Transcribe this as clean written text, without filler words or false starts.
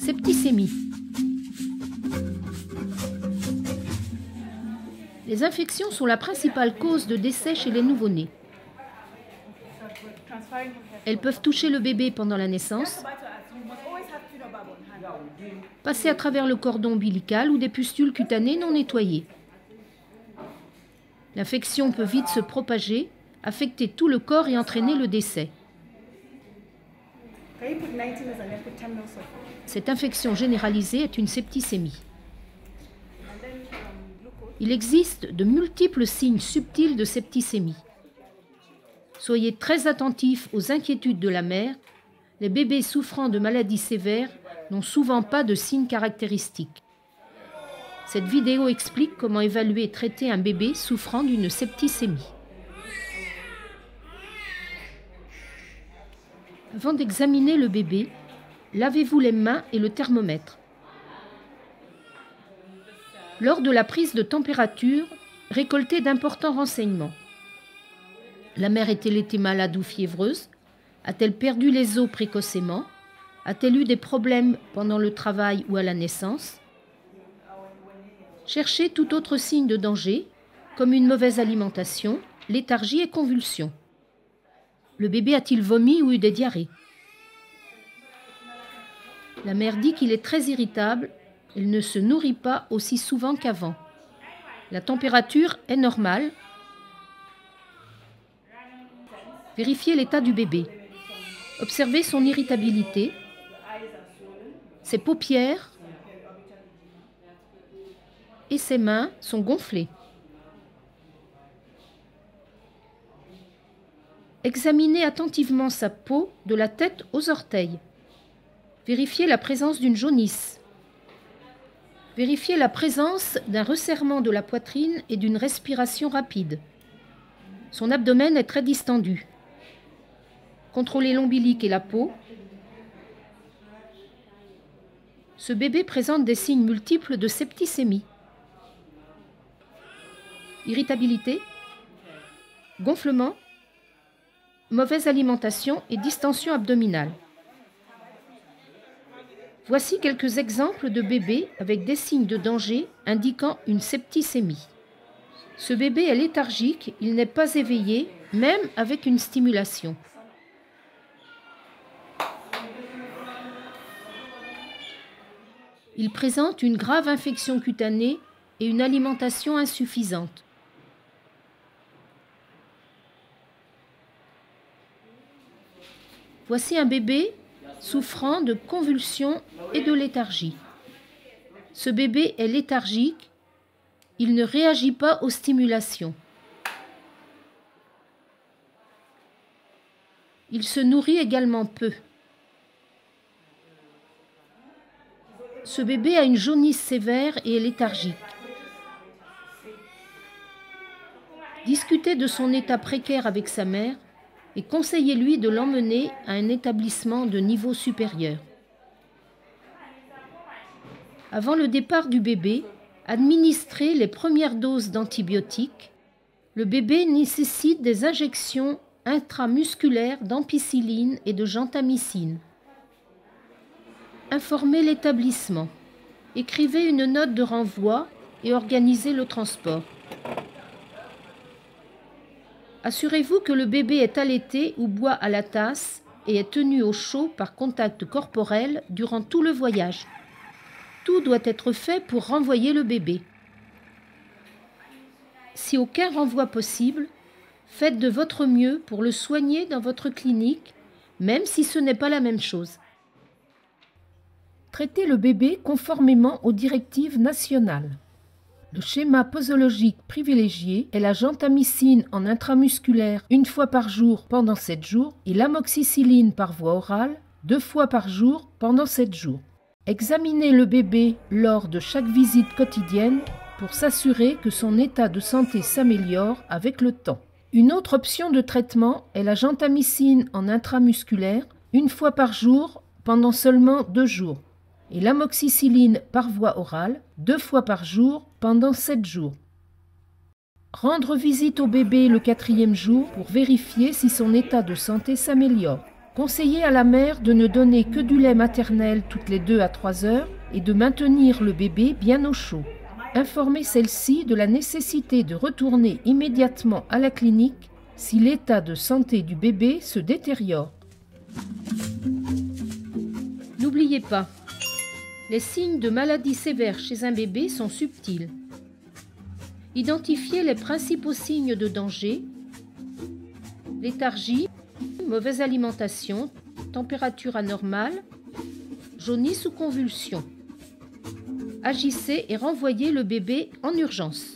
Septicémie. Les infections sont la principale cause de décès chez les nouveau-nés. Elles peuvent toucher le bébé pendant la naissance, passer à travers le cordon ombilical ou des pustules cutanées non nettoyées. L'infection peut vite se propager, affecter tout le corps et entraîner le décès. Cette infection généralisée est une septicémie. Il existe de multiples signes subtils de septicémie. Soyez très attentifs aux inquiétudes de la mère. Les bébés souffrant de maladies sévères n'ont souvent pas de signes caractéristiques. Cette vidéo explique comment évaluer et traiter un bébé souffrant d'une septicémie. Avant d'examiner le bébé, lavez-vous les mains et le thermomètre. Lors de la prise de température, récoltez d'importants renseignements. La mère est-elle été malade ou fiévreuse? A-t-elle perdu les os précocement? A-t-elle eu des problèmes pendant le travail ou à la naissance? Cherchez tout autre signe de danger, comme une mauvaise alimentation, léthargie et convulsions. Le bébé a-t-il vomi ou eu des diarrhées? La mère dit qu'il est très irritable, elle ne se nourrit pas aussi souvent qu'avant. La température est normale. Vérifiez l'état du bébé. Observez son irritabilité, ses paupières et ses mains sont gonflées. Examinez attentivement sa peau de la tête aux orteils. Vérifiez la présence d'une jaunisse. Vérifiez la présence d'un resserrement de la poitrine et d'une respiration rapide. Son abdomen est très distendu. Contrôlez l'ombilic et la peau. Ce bébé présente des signes multiples de septicémie. Irritabilité, gonflement, mauvaise alimentation et distension abdominale. Voici quelques exemples de bébés avec des signes de danger indiquant une septicémie. Ce bébé est léthargique, il n'est pas éveillé, même avec une stimulation. Il présente une grave infection cutanée et une alimentation insuffisante. Voici un bébé souffrant de convulsions et de léthargie. Ce bébé est léthargique, il ne réagit pas aux stimulations. Il se nourrit également peu. Ce bébé a une jaunisse sévère et est léthargique. Discutez de son état précaire avec sa mère et conseillez-lui de l'emmener à un établissement de niveau supérieur. Avant le départ du bébé, administrez les premières doses d'antibiotiques. Le bébé nécessite des injections intramusculaires d'ampicilline et de gentamicine. Informez l'établissement. Écrivez une note de renvoi et organisez le transport. Assurez-vous que le bébé est allaité ou boit à la tasse et est tenu au chaud par contact corporel durant tout le voyage. Tout doit être fait pour renvoyer le bébé. Si aucun renvoi possible, faites de votre mieux pour le soigner dans votre clinique, même si ce n'est pas la même chose. Traitez le bébé conformément aux directives nationales. Le schéma posologique privilégié est la gentamicine en intramusculaire 1 fois par jour pendant 7 jours et l'amoxicilline par voie orale 2 fois par jour pendant 7 jours. Examinez le bébé lors de chaque visite quotidienne pour s'assurer que son état de santé s'améliore avec le temps. Une autre option de traitement est la gentamicine en intramusculaire 1 fois par jour pendant seulement 2 jours. Et l'amoxicilline par voie orale 2 fois par jour pendant 7 jours. Rendre visite au bébé le 4e jour pour vérifier si son état de santé s'améliore. Conseillez à la mère de ne donner que du lait maternel toutes les 2 à 3 heures et de maintenir le bébé bien au chaud. Informez celle-ci de la nécessité de retourner immédiatement à la clinique si l'état de santé du bébé se détériore. N'oubliez pas, les signes de maladie sévère chez un bébé sont subtils. Identifiez les principaux signes de danger: léthargie, mauvaise alimentation, température anormale, jaunisse ou convulsion. Agissez et renvoyez le bébé en urgence.